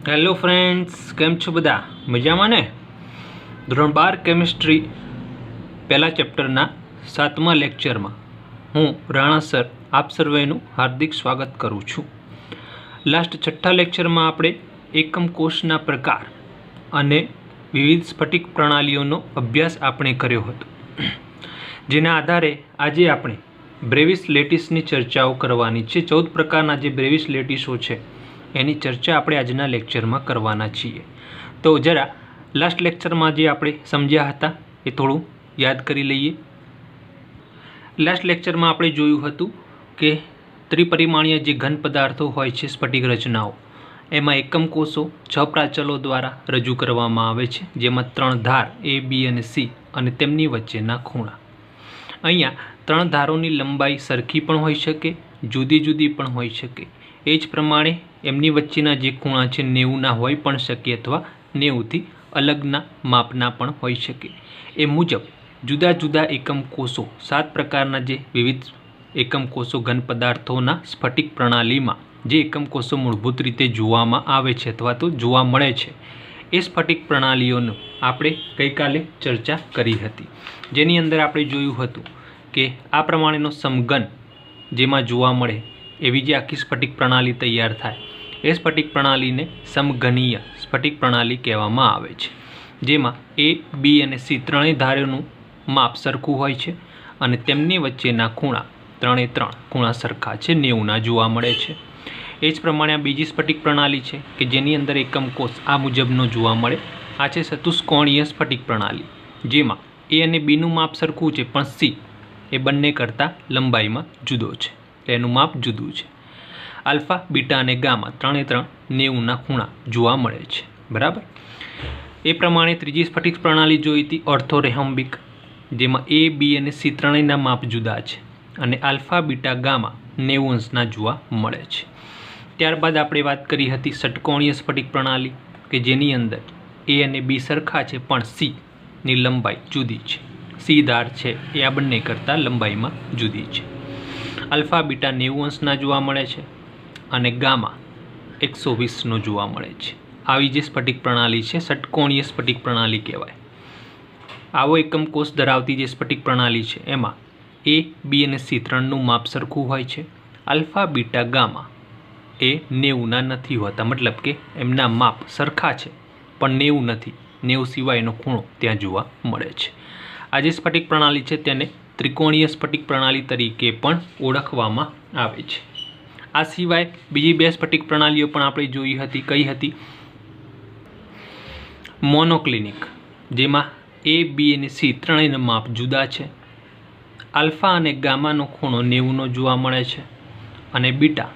Hello friends, કેમ છો બધા? મજામાં ને? ધોરણ 12 કેમિસ્ટ્રી પહેલા ચેપ્ટરના 7મા લેક્ચરમાં હું રાણા સર આપ સર્વેનું હાર્દિક સ્વાગત કરું છું. લાસ્ટ 6ઠ્ઠા લેક્ચરમાં આપણે એકમ કોષના પ્રકાર અને વિવિધ સ્ફટિક પ્રણાલીઓનો અભ્યાસ આપણે કર્યો હતો, જેના આધારે આજે આપણે બ્રેવિસ લેટિસની ચર્ચાઓ કરવાની છે. 14 પ્રકારના જે બ્રેવિસ લેટિસો છે એની ચર્ચા આપણે આજના લેક્ચરમાં કરવાના છીએ. તો જરા લાસ્ટ લેક્ચરમાં જે આપણે સમજ્યા હતા એ થોડું યાદ કરી લઈએ. લાસ્ટ લેક્ચરમાં આપણે જોયું હતું કે ત્રિપરિમાણીય જે ઘન પદાર્થો હોય છે, સ્ફટિક રચનાઓ, એમાં એકમ કોષો 6 પ્રાચલો દ્વારા રજૂ કરવામાં આવે છે, જેમાં 3 ધાર A, B અને C અને તેમની વચ્ચેના ખૂણા. અહીંયા 3 ધારોની લંબાઈ સરખી પણ હોઈ શકે, જુદી જુદી પણ હોઈ શકે. એ જ પ્રમાણે એમની વચ્ચેના જે ખૂણા છે 90ના હોઈ પણ શકે અથવા 90થી અલગના માપના પણ હોઈ શકે. એ મુજબ જુદા જુદા એકમ કોષો, 7 પ્રકારના જે વિવિધ એકમ કોષો ઘન પદાર્થોના સ્ફટિક પ્રણાલીમાં જે એકમ કોષો મૂળભૂત રીતે જોવામાં આવે છે અથવા તો જોવા મળે છે, એ સ્ફટિક પ્રણાલીઓનો આપણે ગઈકાલે ચર્ચા કરી હતી. જેની અંદર આપણે જોયું હતું કે આ પ્રમાણેનો સમઘન જેમાં જોવા મળે એવી જે આખી સ્ફટિક પ્રણાલી તૈયાર થાય, એ સ્ફટિક પ્રણાલીને સમઘનીય સ્ફટિક પ્રણાલી કહેવામાં આવે છે, જેમાં A, B અને C ત્રણેય ધારોનું માપ સરખું હોય છે અને તેમની વચ્ચેના ખૂણા 3 ખૂણા સરખા છે, 90ના જોવા મળે છે. એ જ પ્રમાણે આ બીજી સ્ફટિક પ્રણાલી છે કે જેની અંદર એકમ કોષ આ મુજબનો જોવા મળે. આ છે ચતુષ્કોણીય સ્ફટિક પ્રણાલી, જેમાં A અને Bનું માપ સરખું છે પણ C એ બંને કરતાં લંબાઈમાં જુદો છે, એનું માપ જુદું છે. આલ્ફા, બીટા અને ગામા 3 90ના ખૂણા જોવા મળે છે. બરાબર. એ પ્રમાણે ત્રીજી સ્ફટિક પ્રણાલી જોઈ હતી ઓર્થોરેમ્બિક, જેમાં A, B અને C ત્રણેયના માપ જુદા છે અને આલ્ફા, બીટા, ગામા 90 અંશના જોવા મળે છે. ત્યારબાદ આપણે વાત કરી હતી ષટકોણીય સ્ફટિક પ્રણાલી કે જેની અંદર A અને B સરખા છે પણ C ની લંબાઈ જુદી છે. C ધાર છે એ આ બંને કરતાં લંબાઈમાં જુદી છે. આલ્ફા, બીટા 90 અંશના જોવા મળે છે અને ગામા 120નો જોવા મળે છે. આવી જે સ્ફટિક પ્રણાલી છે ષટકોણીય સ્ફટિક પ્રણાલી કહેવાય. આવો એકમ કોષ ધરાવતી જે સ્ફટિક પ્રણાલી છે એમાં A, B અને C ત્રણનું માપ સરખું હોય છે. આલ્ફા, બીટા, ગામા એ 90ના નથી હોતા, મતલબ કે એમના માપ સરખા છે પણ 90 નથી, 90 સિવાયનો ખૂણો ત્યાં જોવા મળે છે. આ જે સ્ફટિક પ્રણાલી છે તેને ત્રિકોણીય સ્ફટિક પ્રણાલી તરીકે પણ ઓળખવામાં આવે છે. આ સિવાય બીજી 2 સ્ફટિક પ્રણાલીઓ પણ આપણે જોઈ હતી. કઈ હતી? મોનોક્લિનિક, જેમાં A, B અને C ત્રણેયના માપ જુદા છે. આલ્ફા અને ગામાનો ખૂણો 90નો જોવા મળે છે અને બીટા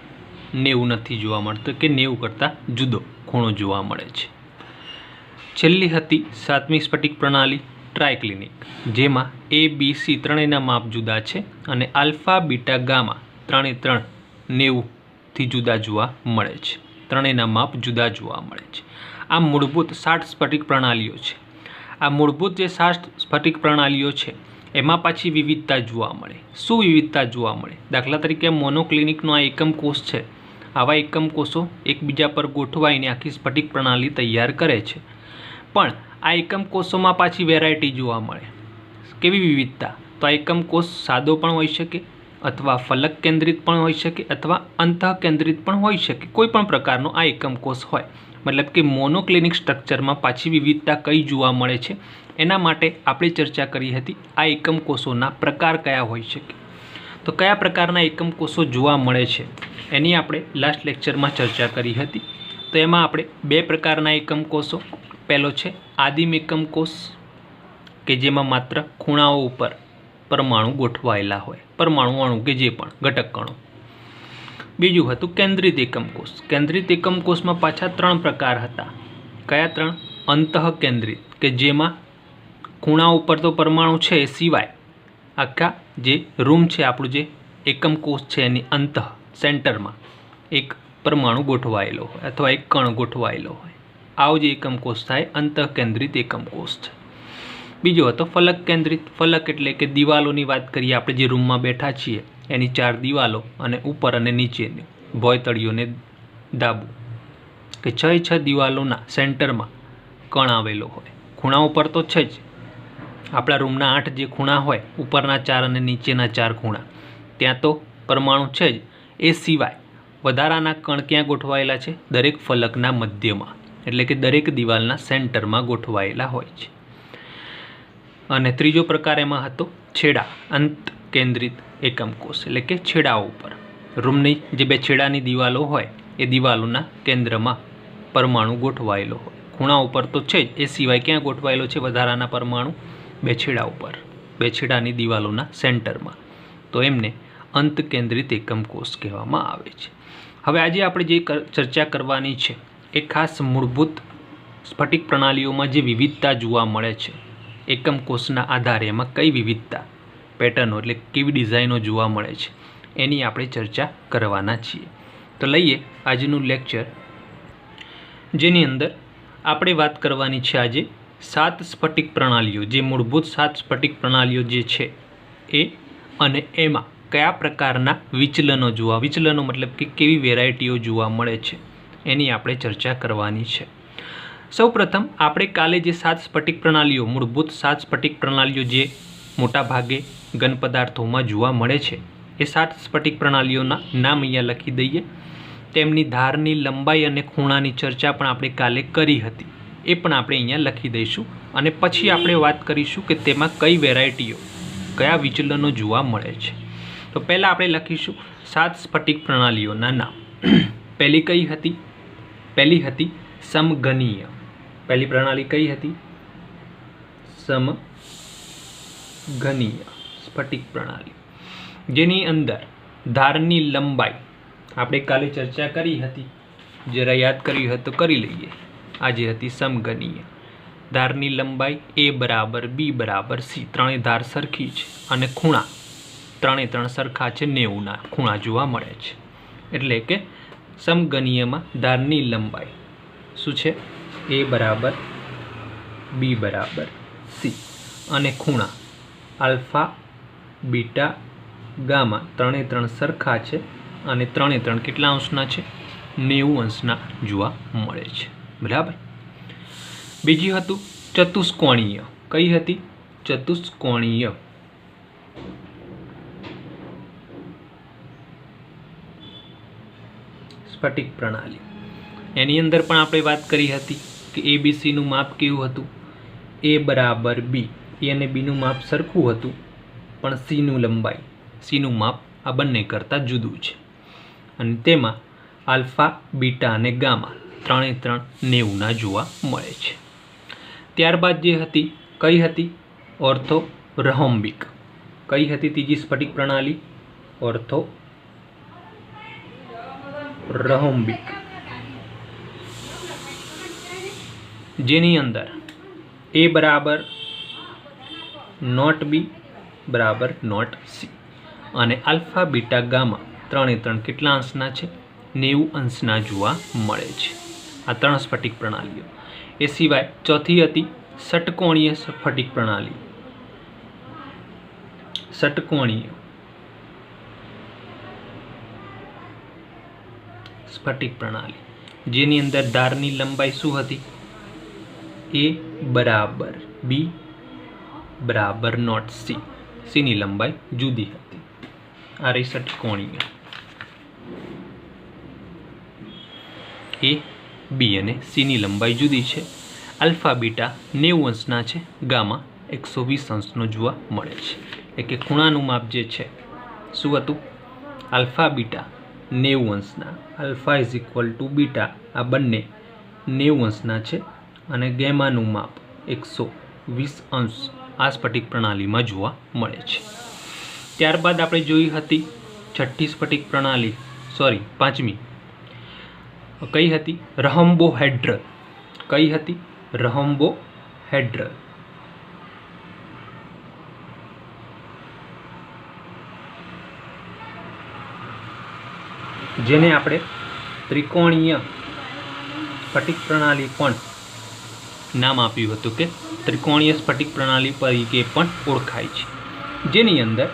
90 નથી જોવા મળતો, કે 90 કરતાં જુદો ખૂણો જોવા મળે છે. છેલ્લી હતી 7મી સ્ફટિક પ્રણાલી ટ્રાયક્લિનિક, જેમાં A, B, C ત્રણેયના માપ જુદા છે અને આલ્ફા, બીટા, ગામા 3 90થી જુદા જોવા મળે છે. ત્રણેયના માપ જુદા જોવા મળે છે. આ મૂળભૂત 60 સ્ફટિક પ્રણાલીઓ છે. આ મૂળભૂત જે 60 સ્ફટિક પ્રણાલીઓ છે એમાં પાછી વિવિધતા જોવા મળે. શું વિવિધતા જોવા મળે? દાખલા તરીકે મોનોક્લિનિકનો આ એકમ કોષ છે. આવા એકમ કોષો એકબીજા પર ગોઠવાઈને આખી સ્ફટિક પ્રણાલી તૈયાર કરે છે, પણ આ એકમ કોષોમાં પાછી વેરાયટી જોવા મળે. કેવી વિવિધતા? તો આ એકમ કોષ સાદો પણ હોઈ શકે અથવા ફલક કેન્દ્રિત પણ હોઈ શકે અથવા અંતઃ કેન્દ્રિત પણ હોઈ શકે. કોઈ પણ પ્રકારનો આ એકમ કોષ હોય, મતલબ કે મોનોક્લિનિક સ્ટ્રક્ચરમાં પાછી વિવિધતા કઈ જોવા મળે છે એના માટે આપણે ચર્ચા કરી હતી આ એકમ કોષોના પ્રકાર કયા હોઈ શકે. તો કયા પ્રકારના એકમ કોષો જોવા મળે છે એની આપણે લાસ્ટ લેક્ચરમાં ચર્ચા કરી હતી. તો એમાં આપણે 2 પ્રકારના એકમ કોષો, પહેલો છે આદિમ એકમ કોષ કે જેમાં માત્ર ખૂણાઓ ઉપર પરમાણુ ગોઠવાયેલા હોય, પરમાણુ અણુ કે જે પણ ઘટક કણો. બીજું હતું કેન્દ્રિત એકમ કોષ. કેન્દ્રિત એકમ કોષમાં પાછા 3 પ્રકાર હતા. કયા 3? અંતઃ કેન્દ્રિત, કે જેમાં ખૂણા ઉપર તો પરમાણુ છે એ સિવાય આખા જે રૂમ છે, આપણું જે એકમ કોષ છે એની અંતઃ સેન્ટરમાં એક પરમાણુ ગોઠવાયેલો હોય અથવા એક કણ ગોઠવાયેલો હોય. આવો જે એકમ કોષ થાય અંતઃ કેન્દ્રિત એકમ કોષ છે. બીજો હતો ફલક કેન્દ્રિત. ફલક એટલે કે દિવાલોની વાત કરીએ, આપણે જે રૂમમાં બેઠા છીએ એની 4 દિવાલો અને ઉપર અને નીચેની ભોયતળીઓને ડાબું કે 6 દિવાલોના સેન્ટરમાં કણ આવેલો હોય. ખૂણા ઉપર તો છે જ, આપણા રૂમના 8 જે ખૂણા હોય, ઉપરના 4 અને નીચેના 4 ખૂણા, ત્યાં તો પરમાણુ છે જ. એ સિવાય વધારાના કણ ક્યાં ગોઠવાયેલા છે? દરેક ફલકના મધ્યમાં, એટલે કે દરેક દિવાલના સેન્ટરમાં ગોઠવાયેલા હોય છે. અને ત્રીજો પ્રકાર એમાં હતો છેડા અંત કેન્દ્રિત એકમ કોષ, એટલે કે છેડાઓ ઉપર. રૂમની જે 2 છેડાની દિવાલો હોય એ દિવાલોના કેન્દ્રમાં પરમાણુ ગોઠવાયેલો હોય. ખૂણા ઉપર તો છે જ, એ સિવાય ક્યાં ગોઠવાયેલો છે વધારાના પરમાણુ? 2 છેડા ઉપર, 2 છેડાની દિવાલોના સેન્ટરમાં. તો એમને અંત કેન્દ્રિત એકમ કોષ કહેવામાં આવે છે. હવે આજે આપણે જે ચર્ચા કરવાની છે એ ખાસ મૂળભૂત સ્ફટિક પ્રણાલીઓમાં જે વિવિધતા જોવા મળે છે, એકમ કોષના આધારે એમાં કઈ વિવિધતા, પેટર્નો એટલે કેવી ડિઝાઇનો જોવા મળે છે, એની આપણે ચર્ચા કરવાના છીએ. તો લઈએ આજનું લેક્ચર, જેની અંદર આપણે વાત કરવાની છે આજે 7 સ્ફટિક પ્રણાલીઓ, જે મૂળભૂત 7 સ્ફટિક પ્રણાલીઓ જે છે એ, અને એમાં કયા પ્રકારના વિચલનો જોવા, વિચલનો મતલબ કે કેવી વેરાયટીઓ જોવા મળે છે, એની આપણે ચર્ચા કરવાની છે. સૌપ્રથમ આપણે કાલે જે 7 સ્ફટિક પ્રણાલીઓ, મૂળભૂત 7 સ્ફટિક પ્રણાલીઓ જે મોટા ભાગે ઘન પદાર્થોમાં જોવા મળે છે, એ 7 સ્ફટિક પ્રણાલીઓના નામ અહીંયા લખી દઈએ. તેમની ધારની લંબાઈ અને ખૂણાની ચર્ચા પણ આપણે કાલે કરી હતી, એ પણ આપણે અહીંયા લખી દઈશું. અને પછી આપણે વાત કરીશું કે તેમાં કઈ વેરાયટીઓ, કયા વિચલનો જોવા મળે છે. તો પહેલાં આપણે લખીશું 7 સ્ફટિક પ્રણાલીઓના નામ. પહેલી કઈ હતી? પહેલી હતી સમઘનીય. પહેલી પ્રણાલી કઈ હતી? સમઘનીય સ્ફટિક પ્રણાલી, જેની અંદર ધારની લંબાઈ આપણે કાલે ચર્ચા કરી હતી, જરા યાદ કરી હોય તો કરી લઈએ. આજે હતી સમઘનીય. ધારની લંબાઈ A બરાબર B બરાબર C, ત્રણેય ધાર સરખી છે, અને ખૂણા 3 સરખા છે, 90ના ખૂણા જોવા મળે છે. એટલે કે સમઘનીયમાં ધારની લંબાઈ શું છે? A બરાબર B બરાબર C, અને ખૂણા આલ્ફા, બીટા, ગામા 3 સરખા છે, અને 3 કેટલા અંશના છે? 90 અંશના જોવા મળે છે. બરાબર. બીજી હતું ચતુષ્કોણીય. કઈ હતી? ચતુષ્કોણીય. સ્ફટિક પ્રણાલી. એની અંદર પણ આપણે વાત કરી હતી કે ABC નું માપ કેવું હતું? A બરાબર B. A અને B નું માપ સરખું હતું, પણ C નું લંબાઈ, C નું માપ આ બંને કરતાં જુદું છે. અને તેમાં આલ્ફા, બીટા અને ગામા 3 90ના જોવા મળે છે. ત્યારબાદ જે હતી, કઈ હતી? Ortho rhombic. કઈ હતી ત્રીજી સ્ફટિક પ્રણાલી? ઓર્થો રહોમ્બિક, જેની અંદર A બરાબર નોટ B બરાબર નોટ C, અને આલ્ફા, બીટા, ગામા 3 કેટલા અંશના છે? 90 અંશના જોવા મળે છે. આ 3 સ્ફટિક પ્રણાલીઓ. એ સિવાય ચોથી હતી ષટકોણીય સ્ફટિક પ્રણાલી. ષટકોણીય સ્ફટિક પ્રણાલી, જેની અંદર ધારની લંબાઈ શું હતી? A બરાબર B બરાબર નોટ C. C ની લંબાઈ જુદી હતી. આ રહી ષટકોણીય. A, B અને C ની લંબાઈ જુદી છે. આલ્ફા, બીટા 90 અંશના છે, ગામા 120 અંશનો જોવા મળે છે. એટલે કે ખૂણાનું માપ જે છે શું હતું? આલ્ફા, બીટા 90 અંશના. Alpha is equal to beta, આ બંને 90 અંશના છે, અને ગેમાનું માપ 120 અંશ આ સ્ફટિક પ્રણાલીમાં જોવા મળે છે. ત્યારબાદ આપણે જોઈ હતી છઠ્ઠી સ્ફટિક પ્રણાલી, સોરી 5મી. કઈ હતી? રહોમ્બોહેડ્રલ. કઈ હતી? રહોમ્બોહેડ્રલ. જેને આપણે ત્રિકોણીય સ્ફટિક પ્રણાલી પણ નામ આપ્યું હતું, કે ત્રિકોણીય સ્ફટિક પ્રણાલી તરીકે પણ ઓળખાય છે. જેની અંદર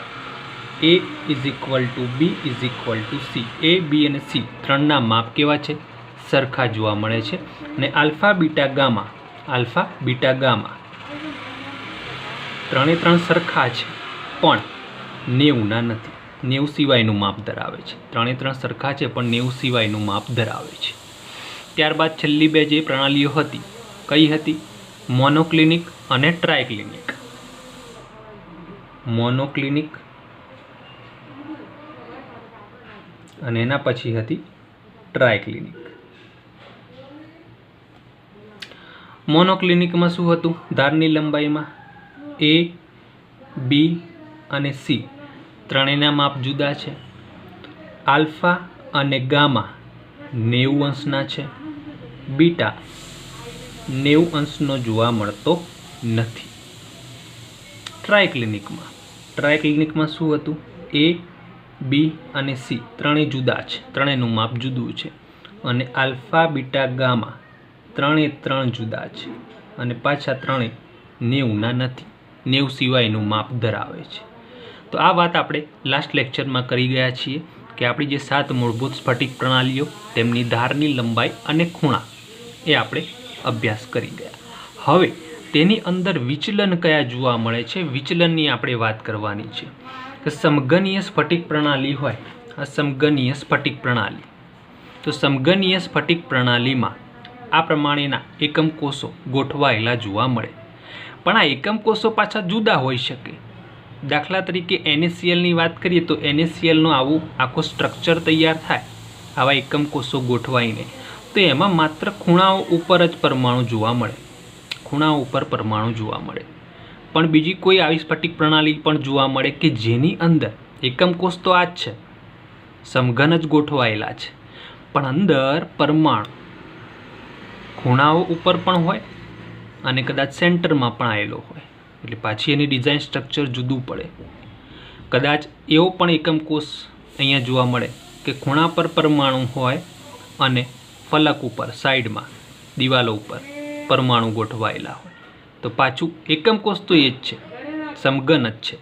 A is equal two B is equal two C. A, B અને C ત્રણના માપ કેવા છે? સરખા જોવા મળે છે અને આલ્ફા બીટા ગામા ત્રણે ત્રણ સરખા છે પણ 90ના નથી, 90 સિવાયનું માપ ધરાવે છે. ત્રણે ત્રણ સરખા છે પણ 90 સિવાયનું માપ ધરાવે છે. ત્યારબાદ છેલ્લી બે જે પ્રણાલીઓ હતી કઈ હતી? મોનોક્લિનિક અને ટ્રાયક્લિનિક. મોનોક્લિનિક અને એના પછી હતી ટ્રાયક્લિનિક. મોનોક્લિનિકમાં શું હતું? ધારની લંબાઈમાં A, B અને C ત્રણેયના માપ જુદા છે. આલ્ફા અને ગામા 90 અંશના છે. બીટા 90 અંશનો જોવા મળતો નથી. ટ્રાયક્લિનિકમાં શું હતું? A, B અને C ત્રણેય જુદા છે, ત્રણેયનું માપ જુદું છે અને આલ્ફા બીટા ગામા ત્રણ જુદા છે અને પાછા ત્રણેય 90ના નથી, 90 સિવાયનું માપ ધરાવે છે. તો આ વાત આપણે લાસ્ટ લેક્ચરમાં કરી ગયા છીએ કે આપણી જે 7 મૂળભૂત સ્ફટિક પ્રણાલીઓ તેમની ધારની લંબાઈ અને ખૂણા એ આપણે અભ્યાસ કરી ગયા. હવે તેની અંદર વિચલન કયા જોવા મળે છે, વિચલનની આપણે વાત કરવાની છે. કે સમઘનીય સ્ફટિક પ્રણાલી હોય, આ સમઘનીય સ્ફટિક પ્રણાલી, તો સમઘનીય સ્ફટિક પ્રણાલીમાં આ પ્રમાણેના એકમ કોષો ગોઠવાયેલા જોવા મળે, પણ આ એકમ કોષો પાછા જુદા હોઈ શકે. દાખલા તરીકે NaClની વાત કરીએ તો NaClનું આવું આખું સ્ટ્રક્ચર તૈયાર થાય આવા એકમ કોષો ગોઠવાઈને, તો એમાં માત્ર ખૂણાઓ ઉપર જ પરમાણુ જોવા મળે, ખૂણાઓ ઉપર પરમાણુ જોવા મળે. પણ બીજી કોઈ આવી સ્ફટિક પ્રણાલી પણ જોવા મળે કે જેની અંદર એકમ કોષ તો આ જ છે, સમઘન જ ગોઠવાયેલા છે, પણ અંદર પરમાણુ ખૂણાઓ ઉપર પણ હોય અને કદાચ સેન્ટરમાં પણ આવેલો હોય, એટલે પાછી એની ડિઝાઇન સ્ટ્રક્ચર જુદું પડે. કદાચ એવો પણ એકમ કોષ અહીંયા જોવા મળે કે ખૂણા પર પરમાણુ હોય અને ફલક ઉપર સાઈડમાં દિવાલો ઉપર પરમાણુ ગોઠવાયેલા હોય, તો પાછું એકમ કોષ તો એ જ છે, સમઘન જ છે,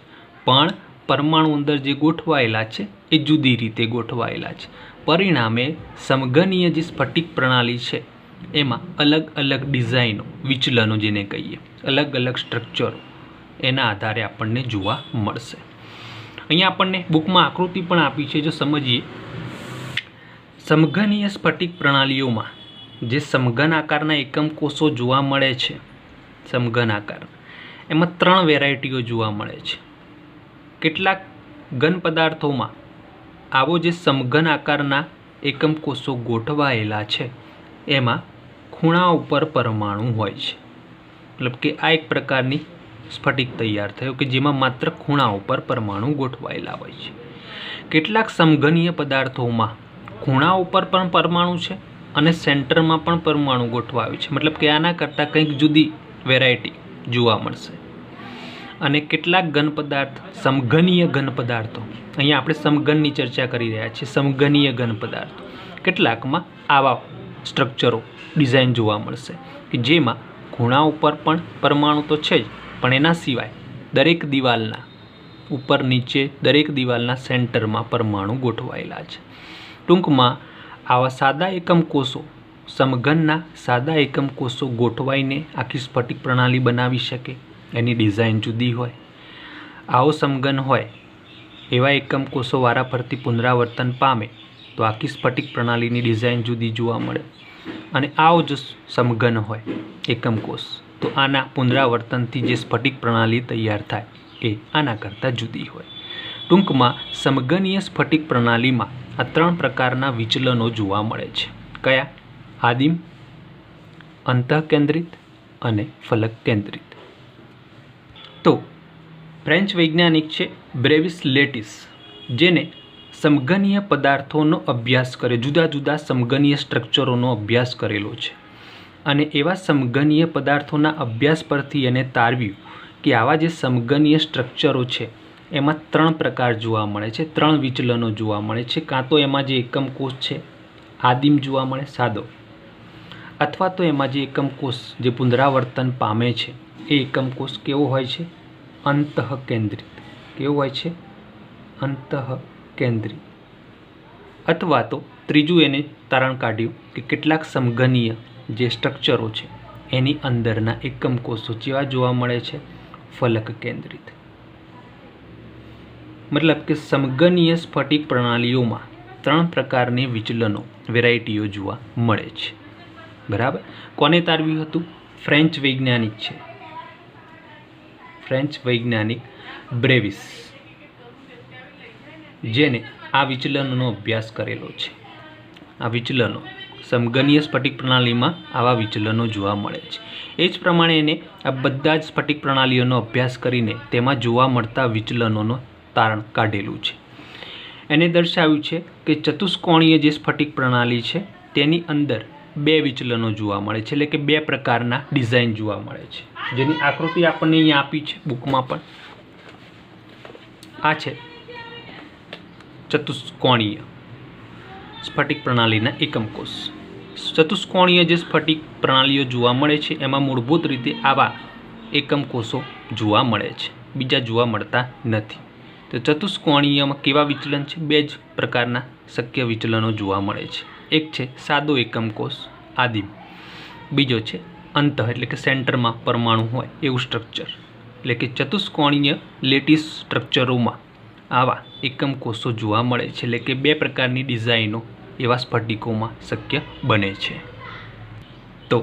પણ પરમાણુ અંદર જે ગોઠવાયેલા છે એ જુદી રીતે ગોઠવાયેલા છે. પરિણામે સમઘનીય જે સ્ફટિક પ્રણાલી છે એમાં અલગ અલગ ડિઝાઇનો, વિચલનો જેને કહીએ, અલગ અલગ સ્ટ્રક્ચરો એના આધારે આપણને જોવા મળશે. અહીંયા આપણને બુકમાં આકૃતિ પણ આપી છે, જો સમજીએ. સમઘનીય સ્ફટિક પ્રણાલીઓમાં જે સમઘન આકારના એકમ કોષો જોવા મળે છે, સમઘન આકાર, એમાં 3 વેરાયટીઓ જોવા મળે છે. કેટલાક ઘન પદાર્થોમાં આવો જે સમઘન આકારના એકમ કોષો ગોઠવાયેલા છે એમાં ખૂણા ઉપર પરમાણુ હોય છે, મતલબ કે આ એક પ્રકારની સ્ફટિક તૈયાર થયો કે જેમાં માત્ર ખૂણા ઉપર પરમાણુ ગોઠવાયેલા હોય છે. કેટલાક સમઘનીય પદાર્થોમાં ખૂણા ઉપર પણ પરમાણુ છે અને સેન્ટરમાં પણ પરમાણુ ગોઠવાયું છે, મતલબ કે આના કરતાં કંઈક જુદી વેરાયટી જોવા મળશે. અને કેટલાક ઘન પદાર્થ, સમઘનીય ઘન પદાર્થો, અહીંયા આપણે સમઘનની ચર્ચા કરી રહ્યા છીએ, સમઘનીય ઘન પદાર્થો કેટલાકમાં આવા સ્ટ્રક્ચરો, ડિઝાઇન જોવા મળશે કે જેમાં ખૂણા ઉપર પણ પરમાણુ તો છે જ, પણ એના સિવાય દરેક દિવાલના ઉપર નીચે દરેક દિવાલના સેન્ટરમાં પરમાણુ ગોઠવાયેલા છે. ટૂંકમાં આવા સાદા એકમ કોષો, સમઘનના સાદા એકમ કોષો ગોઠવાઈને આખી સ્ફટિક પ્રણાલી બનાવી શકે, એની ડિઝાઇન જુદી હોય. આવો સમઘન હોય એવા એકમ કોષો વારાફરતી પુનરાવર્તન પામે તો આખી સ્ફટિક પ્રણાલીની ડિઝાઇન જુદી જોવા મળે. અને આવો જો સમઘન હોય એકમ કોષ, તો આના પુનરાવર્તનથી જે સ્ફટિક પ્રણાલી તૈયાર થાય એ આના કરતાં જુદી હોય. ટૂંકમાં સમઘનીય સ્ફટિક પ્રણાલીમાં આ 3 પ્રકારના વિચલનો જોવા મળે છે. કયા? આદિમ, અંતઃકેન્દ્રિત અને ફલક કેન્દ્રિત. તો ફ્રેન્ચ વૈજ્ઞાનિક છે બ્રેવિસ લેટિસ, જેને સમઘનીય પદાર્થોનો અભ્યાસ કરે, જુદા જુદા સમઘનીય સ્ટ્રક્ચરોનો અભ્યાસ કરેલો છે અને એવા સમઘનીય પદાર્થોના અભ્યાસ પરથી એને તારવ્યું કે આવા જે સમઘનીય સ્ટ્રક્ચરો છે એમાં 3 પ્રકાર જોવા મળે છે, 3 વિચલનો જોવા મળે છે. કાં તો એમાં જે એકમ કોષ છે આદિમ જોવા મળે, સાદો, અથવા તો એમાં જે એકમ કોષ જે પુનરાવર્તન પામે છે એ એકમ કોષ કેવો હોય છે? અંતઃકેન્દ્રિત. કેવો હોય છે? અંતઃકેન્દ્રિત. અથવા તો ત્રીજું એને તારણ કાઢ્યું કે કેટલાક સમઘનીય જે સ્ટ્રક્ચરો છે એની અંદરના એકમ કોષો જેવા જોવા મળે છે, ફલક કેન્દ્રિત. મતલબ કે સમઘનીય સ્ફટિક પ્રણાલીઓમાં 3 પ્રકારની વિચલનો વેરાયટીઓ જોવા મળે છે. બરાબર. કોને તારવ્યું હતું? ફ્રેન્ચ વૈજ્ઞાનિક છે, ફ્રેન્ચ વૈજ્ઞાનિક બ્રેવિસ, જેને આ વિચલનોનો અભ્યાસ કરેલો છે. આ વિચલનો સમઘનીય સ્ફટિક પ્રણાલીમાં આવા વિચલનો જોવા મળે છે. એ જ પ્રમાણે એને આ બધા જ સ્ફટિક પ્રણાલીઓનો અભ્યાસ કરીને તેમાં જોવા મળતા વિચલનોનો તારણ કાઢેલું છે. એને દર્શાવ્યું છે કે ચતુષ્કોણીય જે સ્ફટિક પ્રણાલી છે તેની અંદર 2 વિચલનો જોવા મળે છે, એટલે કે 2 પ્રકારના ડિઝાઇન જોવા મળે છે, જેની આકૃતિ આપણને અહીંયા આપી છે બુકમાં પણ. આ છે ચતુષ્કોણીય સ્ફટિક પ્રણાલીના એકમ કોષ. ચતુષ્કોણીય જે સ્ફટિક પ્રણાલીઓ જોવા મળે છે એમાં મૂળભૂત રીતે આવા એકમ કોષો જોવા મળે છે, બીજા જોવા મળતા નથી. તો ચતુષ્કોણીયમાં કેવા વિચલન છે? 2 જ પ્રકારના શક્ય વિચલનો જોવા મળે છે. એક છે સાદો એકમ કોષ આદિમ, બીજો છે અંત એટલે કે સેન્ટરમાં પરમાણુ હોય એવું સ્ટ્રક્ચર. એટલે કે ચતુષ્કોણીય લેટિસ સ્ટ્રક્ચરોમાં આવા એકમ કોષો જોવા મળે છે, એટલે કે 2 પ્રકારની ડિઝાઇનો એવા સ્ફટિકોમાં શક્ય બને છે. તો